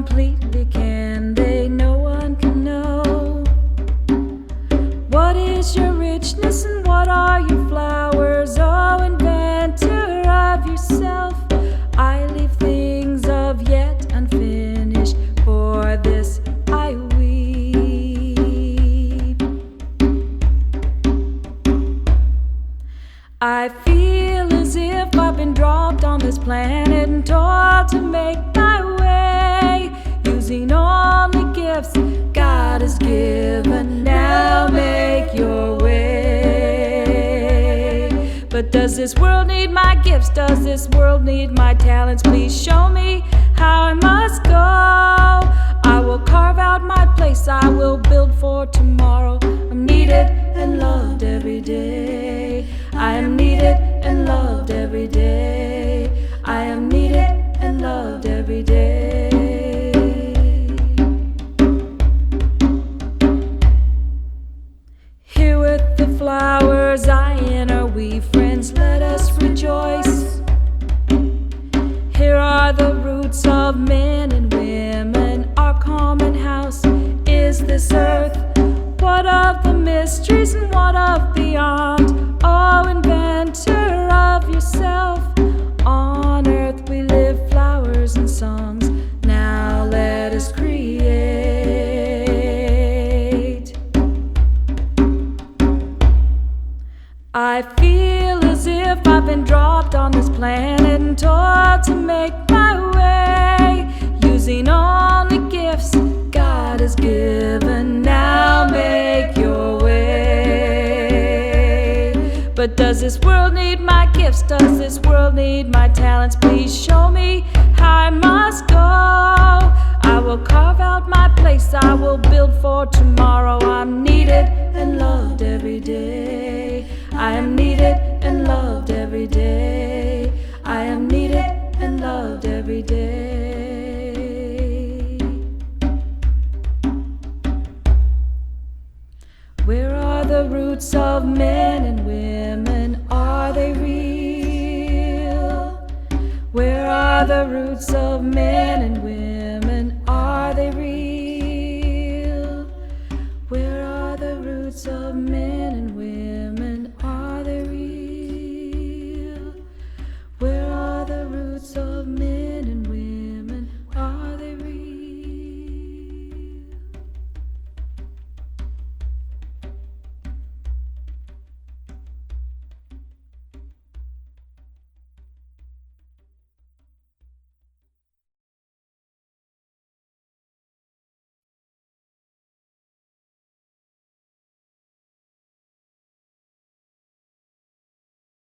completely can they? No one can know. What is your richness and what are your flowers? Oh, inventor of yourself, I leave things of yet unfinished, for this I weep. I feel as if I've been dropped on this planet and told to make my way, using only gifts God has given. Now make your way. But does this world need my gifts? Does this world need my talents? Please show me how I must go. I will carve out my place, I will build for tomorrow. I'm needed and loved every day. I am needed and loved every day. I am needed and loved every day. Here with the flowers I enter, we friends, let us rejoice. Here are the roots of men and women. Our common house is this earth. What of the mysteries and what of beyond? Oh, inventor of yourself. On earth we live flowers and songs. Now let us create. I feel as if I've been dropped on this planet and told to make my way, using only gifts God has given. Now make your way. But does this world need my gifts? Does this world need my talents? Please show me how I must go. I will carve out my place, I will build for tomorrow. I'm needed and loved every day. I am needed and loved every day. I am needed and loved every day. Where are the roots of men and women? Are they real? Where are the roots of men and women?